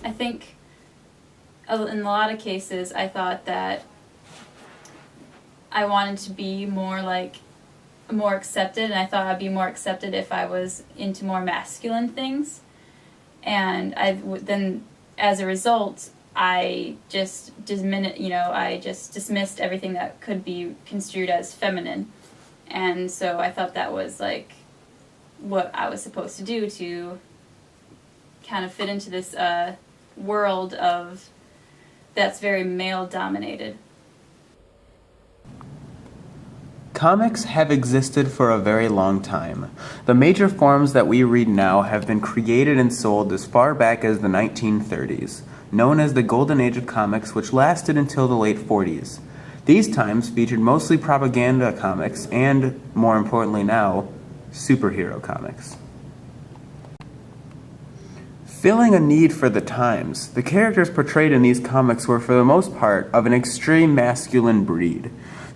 I think in a lot of cases I thought that I wanted to be more accepted, and I thought I'd be more accepted if I was into more masculine things. And then as a result, I just dismissed everything that could be construed as feminine. And so I thought that was like what I was supposed to do to kind of fit into this world that's very male dominated. Comics have existed for a very long time. The major forms that we read now have been created and sold as far back as the 1930s, known as the Golden Age of Comics, which lasted until the late 40s. These times featured mostly propaganda comics and, more importantly now, superhero comics. Filling a need for the times, the characters portrayed in these comics were for the most part of an extreme masculine breed.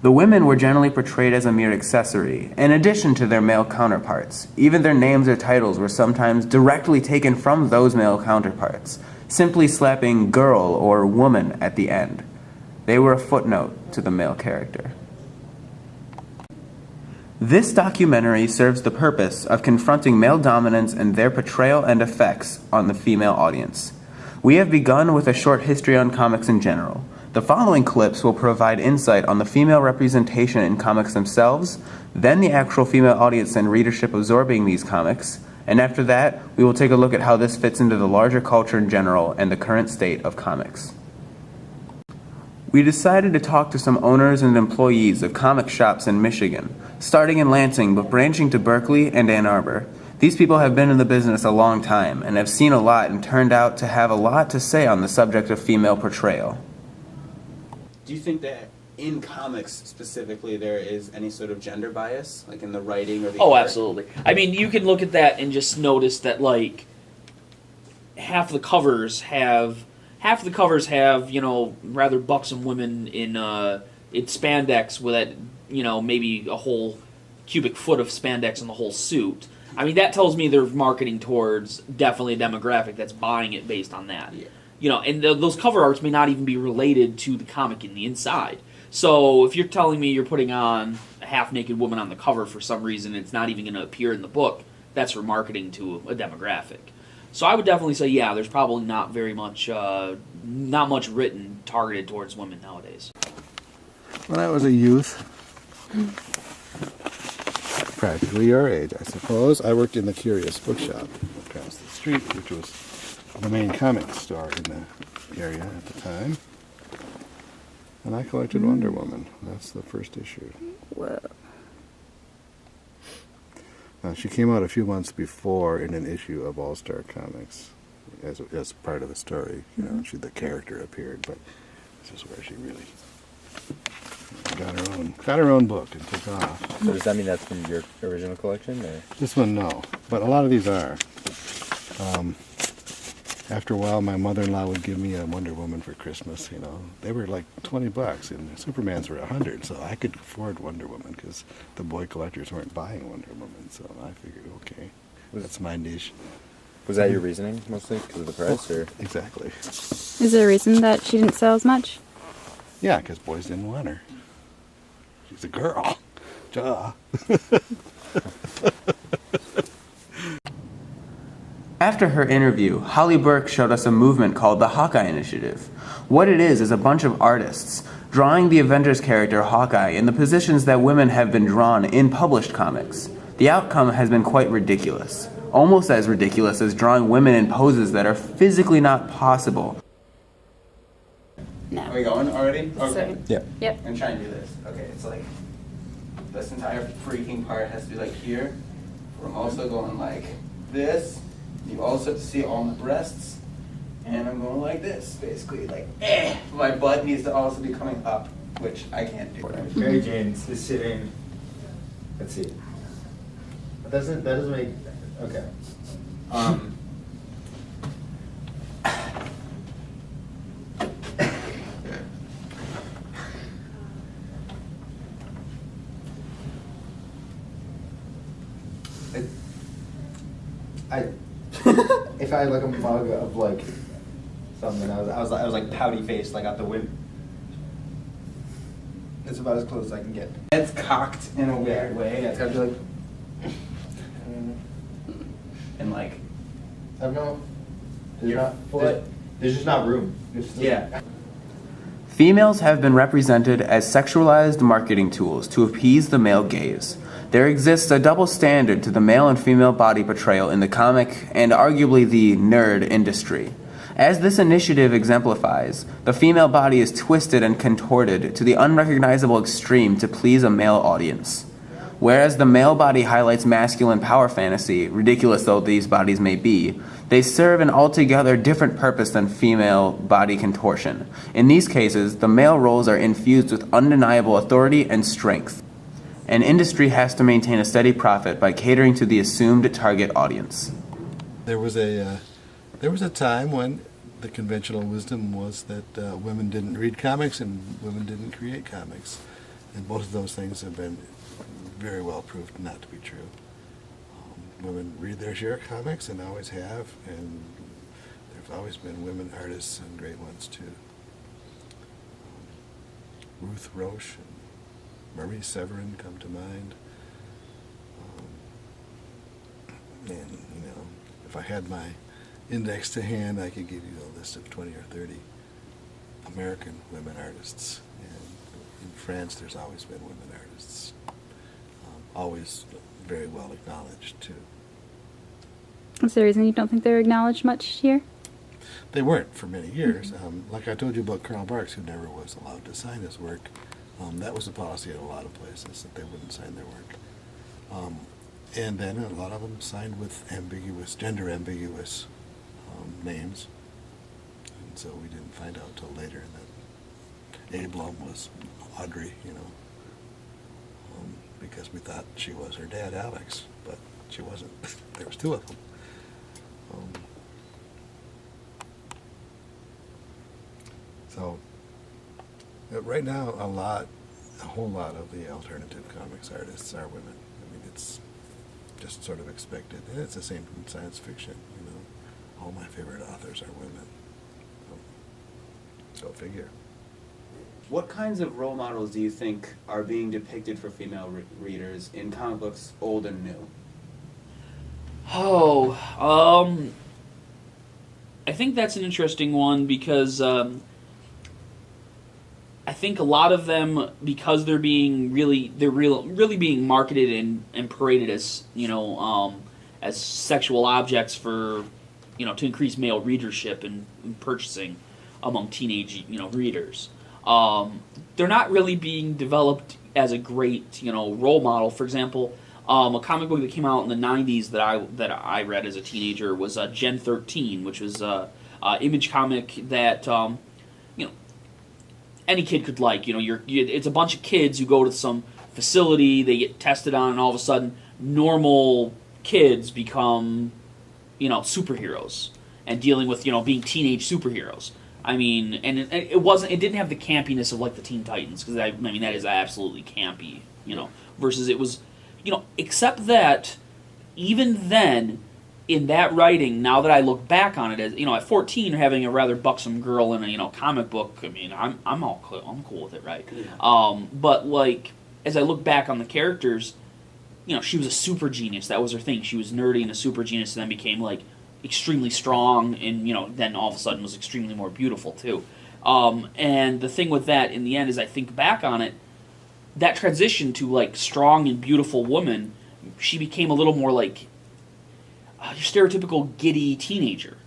The women were generally portrayed as a mere accessory, in addition to their male counterparts. Even their names or titles were sometimes directly taken from those male counterparts, simply slapping girl or woman at the end. They were a footnote to the male character. This documentary serves the purpose of confronting male dominance and their portrayal and effects on the female audience. We have begun with a short history on comics in general. The following clips will provide insight on the female representation in comics themselves, then the actual female audience and readership absorbing these comics, and after that, we will take a look at how this fits into the larger culture in general and the current state of comics. We decided to talk to some owners and employees of comic shops in Michigan, starting in Lansing but branching to Berkeley and Ann Arbor. These people have been in the business a long time and have seen a lot and turned out to have a lot to say on the subject of female portrayal. Do you think that in comics specifically there is any sort of gender bias, like in the writing or the art? Absolutely. I mean, you can look at that and just notice that, like, half the covers have, rather buxom women in spandex with that, maybe a whole cubic foot of spandex in the whole suit. I mean, that tells me they're marketing towards definitely a demographic that's buying it based on that. Yeah. And those cover arts may not even be related to the comic in the inside. So if you're telling me you're putting on a half-naked woman on the cover for some reason, it's not even going to appear in the book, that's for marketing to a demographic. So I would definitely say, yeah, there's probably not very much, not much written targeted towards women nowadays. When I was a youth, practically your age, I suppose, I worked in the Curious Bookshop across the street, which was the main comic store in the area at the time. And I collected Wonder Woman. That's the first issue. Whoa. Now, she came out a few months before in an issue of All Star Comics as part of the story. The character appeared, but this is where she really got her own book and took off. So does that mean that's from your original collection? Or? This one, no. But a lot of these are. After a while, my mother-in-law would give me a Wonder Woman for Christmas. They were like $20, and Superman's were $100, so I could afford Wonder Woman because the boy collectors weren't buying Wonder Woman. So I figured, okay, that's my niche. Was that your reasoning mostly because of the price, or Exactly. Is there a reason that she didn't sell as much? Yeah, because boys didn't want her. She's a girl. Duh. After her interview, Holly Burke showed us a movement called the Hawkeye Initiative. What it is a bunch of artists drawing the Avengers character Hawkeye in the positions that women have been drawn in published comics. The outcome has been quite ridiculous, almost as ridiculous as drawing women in poses that are physically not possible. No. Are we going already? Okay. Yeah. Yep. I'm trying to do this. Okay, it's like this entire freaking part has to be like here. We're also going like this. You also have to see all my breasts. And I'm going like this, basically, like, My butt needs to also be coming up, which I can't do. Mary Jane is sitting, let's see. That doesn't make, okay. If I had like a mug of like something. I was like pouty faced, like out the window. It's about as close as I can get. It's cocked in a weird way. Yeah, it's gotta be like. And like, I don't know. There's your not. foot. There's just not room. Yeah. Females have been represented as sexualized marketing tools to appease the male gaze. There exists a double standard to the male and female body portrayal in the comic and arguably the nerd industry. As this initiative exemplifies, the female body is twisted and contorted to the unrecognizable extreme to please a male audience. Whereas the male body highlights masculine power fantasy, ridiculous though these bodies may be, they serve an altogether different purpose than female body contortion. In these cases, the male roles are infused with undeniable authority and strength. An industry has to maintain a steady profit by catering to the assumed target audience. There was a time when the conventional wisdom was that women didn't read comics and women didn't create comics. And both of those things have been very well proved not to be true. Women read their share of comics and always have, and there's always been women artists and great ones too. Ruth Roche and Marie Severin come to mind. And, you know, if I had my index to hand, I could give you a list of 20 or 30 American women artists. And in France, there's always been women artists. Always very well acknowledged, too. Is there a reason you don't think they're acknowledged much here? They weren't for many years. Like I told you about Karl Barks, who never was allowed to sign his work. That was the policy at a lot of places, that they wouldn't sign their work. And then a lot of them signed with gender ambiguous names. And so we didn't find out till later that Abe Blum was Audrey, you know, because we thought she was her dad, Alex, but she wasn't. There was two of them. So right now, a whole lot of the alternative comics artists are women. I mean, it's just sort of expected, and it's the same in science fiction. You know, all my favorite authors are women. Go figure. What kinds of role models do you think are being depicted for female readers in comic books, old and new? I think that's an interesting one because I think a lot of them, because they're really being marketed and paraded as, you know, as sexual objects for, you know, to increase male readership and purchasing among teenage, you know, readers. They're not really being developed as a great, you know, role model. For example, a comic book that came out in the 90s that I read as a teenager was Gen 13, which was a image comic that you know, any kid could like. You know, it's a bunch of kids who go to some facility, they get tested on, and all of a sudden, normal kids become, you know, superheroes and dealing with, you know, being teenage superheroes. I mean, and it didn't have the campiness of like the Teen Titans, because I mean that is absolutely campy, you know. Versus it was, you know, except that even then, in that writing, now that I look back on it, as you know, at 14, having a rather buxom girl in a, you know, comic book, I mean, I'm cool with it, right? Yeah. But like as I look back on the characters, you know, she was a super genius. That was her thing. She was nerdy and a super genius, and then became like extremely strong, and you know, then all of a sudden was extremely more beautiful too. And the thing with that, in the end, is I think back on it, that transition to like strong and beautiful woman, she became a little more like your stereotypical giddy teenager.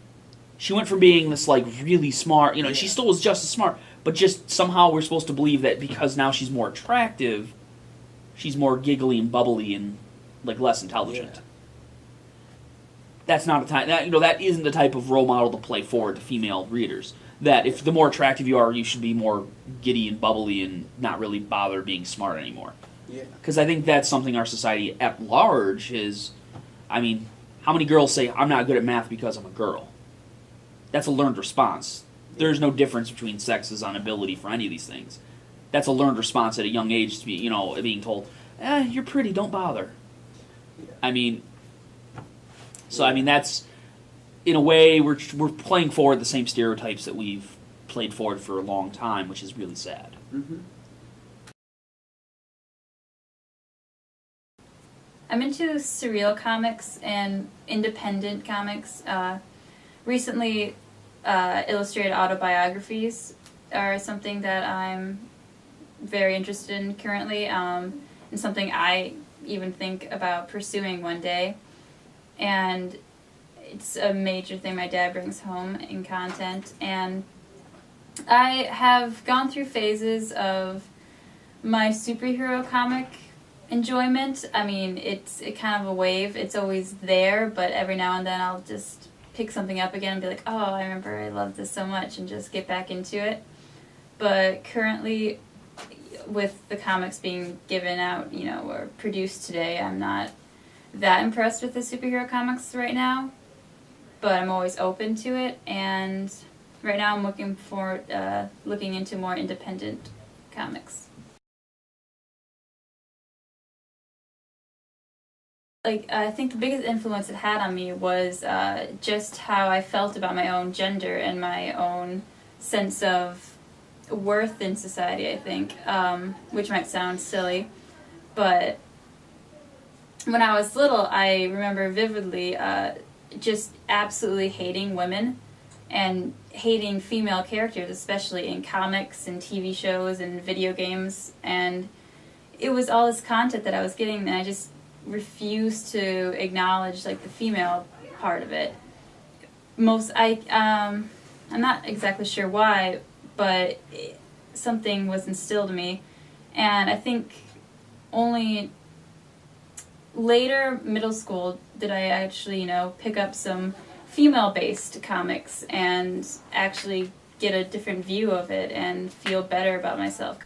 She went from being this like really smart, you know, she still was just as smart, but just somehow we're supposed to believe that because now she's more attractive, she's more giggly and bubbly and like less intelligent. Yeah. That's not a type. That isn't the type of role model to play forward to female readers. That if the more attractive you are, you should be more giddy and bubbly and not really bother being smart anymore. Yeah. Because I think that's something our society at large is. I mean, how many girls say I'm not good at math because I'm a girl? That's a learned response. There's no difference between sexes on ability for any of these things. That's a learned response at a young age to be, you know, being told, "You're pretty, don't bother." Yeah. I mean. So I mean that's in a way, we're playing forward the same stereotypes that we've played forward for a long time, which is really sad. Mm-hmm. I'm into surreal comics and independent comics. Recently, illustrated autobiographies are something that I'm very interested in currently, and something I even think about pursuing one day. And it's a major thing my dad brings home in content. And I have gone through phases of my superhero comic enjoyment. I mean, it's kind of a wave. It's always there, but every now and then I'll just pick something up again and be like, oh, I remember I loved this so much, and just get back into it. But currently, with the comics being given out, or produced today, I'm not that impressed with the superhero comics right now, but I'm always open to it, and right now I'm looking into more independent comics. I think the biggest influence it had on me was just how I felt about my own gender and my own sense of worth in society, I think, which might sound silly, but when I was little, I remember vividly just absolutely hating women and hating female characters, especially in comics and TV shows and video games, and it was all this content that I was getting, and I just refused to acknowledge the female part of it. I'm not exactly sure why, but something was instilled in me, and I think only later middle school did I actually pick up some female-based comics and actually get a different view of it and feel better about myself.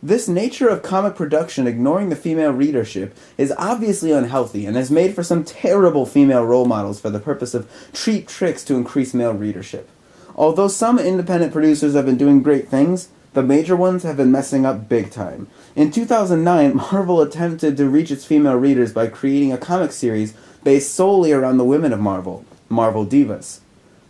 This nature of comic production ignoring the female readership is obviously unhealthy and has made for some terrible female role models for the purpose of cheap tricks to increase male readership. Although some independent producers have been doing great things, the major ones have been messing up big time. In 2009, Marvel attempted to reach its female readers by creating a comic series based solely around the women of Marvel, Marvel Divas.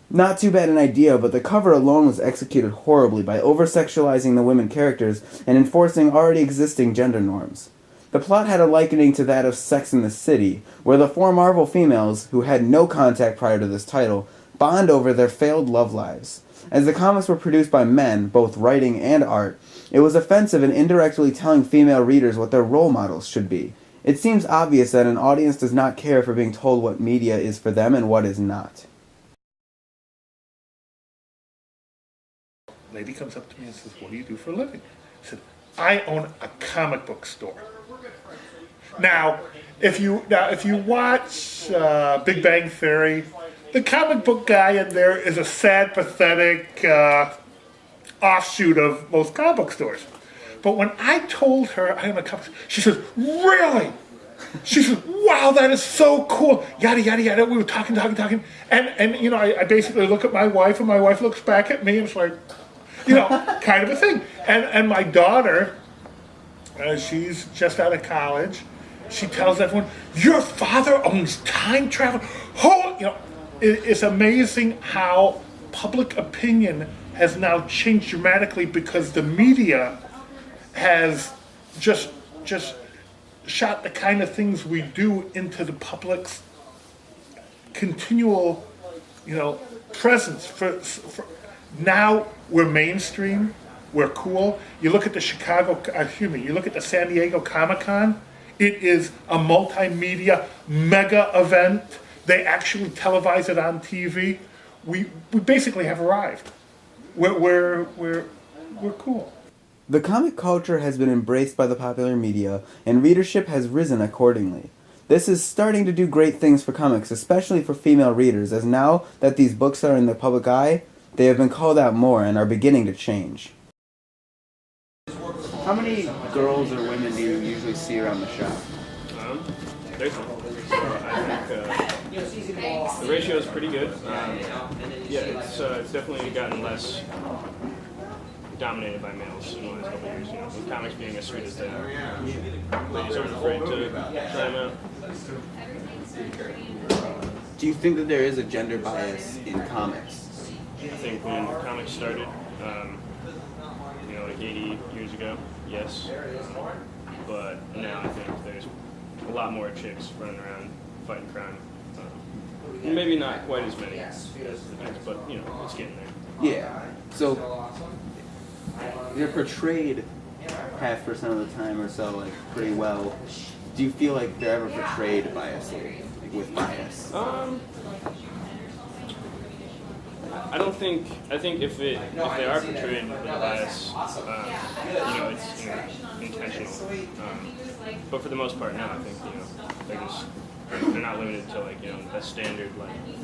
Not too bad an idea, but the cover alone was executed horribly by over-sexualizing the women characters and enforcing already existing gender norms. The plot had a likening to that of Sex and the City, where the four Marvel females, who had no contact prior to this title, bond over their failed love lives. As the comics were produced by men, both writing and art, it was offensive and indirectly telling female readers what their role models should be. It seems obvious that an audience does not care for being told what media is for them and what is not. Lady comes up to me and says, "What do you do for a living?" I said, "I own a comic book store." Now, if you watch Big Bang Theory, the comic book guy in there is a sad, pathetic offshoot of most comic book stores. But when I told her I own a comic, she says, "Really?" She says, "Wow, that is so cool." Yada yada yada. We were talking, and I basically look at my wife, and my wife looks back at me, and it's like, kind of a thing. And my daughter, she's just out of college. She tells everyone, "Your father owns time travel." It's amazing how public opinion has now changed dramatically because the media has just shot the kind of things we do into the public's continual, presence. For now, we're mainstream, we're cool. You look at the you look at the San Diego Comic-Con, it is a multimedia mega event. They actually televise it on TV. We basically have arrived. We're cool. The comic culture has been embraced by the popular media, and readership has risen accordingly. This is starting to do great things for comics, especially for female readers, as now that these books are in the public eye, they have been called out more and are beginning to change. How many girls or women do you usually see around the shop? There's one. So I think the ratio is pretty good. It's definitely gotten less dominated by males in the last couple of years. With comics being as sweet as they are, ladies aren't afraid to try them out. Do you think that there is a gender bias in comics? I think when comics started, like 80 years ago, yes. But now I think there's a lot more chicks running around fighting crime. Maybe not quite as many as the dudes, but it's getting there. Yeah. So they're portrayed half percent of the time or so, like pretty well. Do you feel like they're ever portrayed biasly, like with bias? I don't think. I think if they are portrayed with a bias, it's intentional. But for the most part, now I think they're not limited to a standard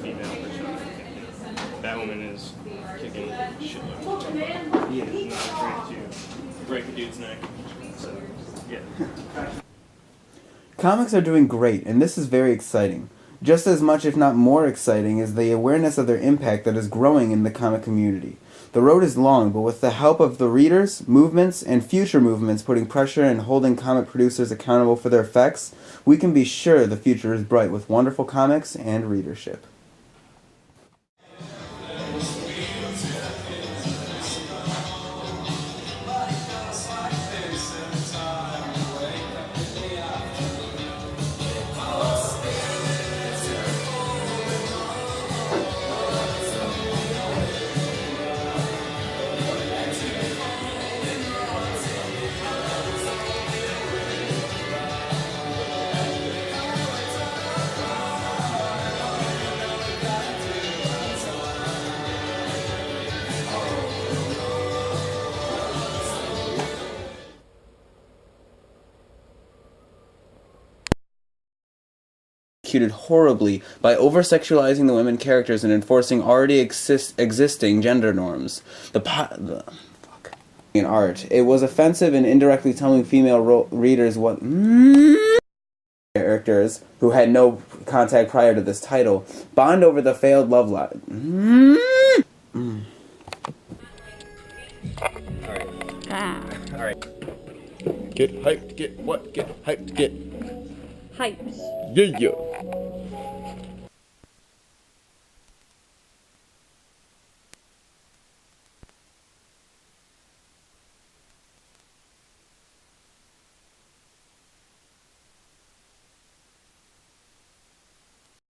female persona. I think, Batwoman is kicking shitloads of stuff. Yeah. Not afraid to break a dude's neck. So yeah. Comics are doing great, and this is very exciting. Just as much, if not more exciting, is the awareness of their impact that is growing in the comic community. The road is long, but with the help of the readers, movements, and future movements putting pressure and holding comic producers accountable for their effects, we can be sure the future is bright with wonderful comics and readership. Executed horribly by over-sexualizing the women characters and enforcing already existing gender norms. In art, it was offensive and indirectly telling female readers what characters who had no contact prior to this title bond over the failed love life. All right. Get hyped. Get what? Get hyped. Get Hyped. yeah.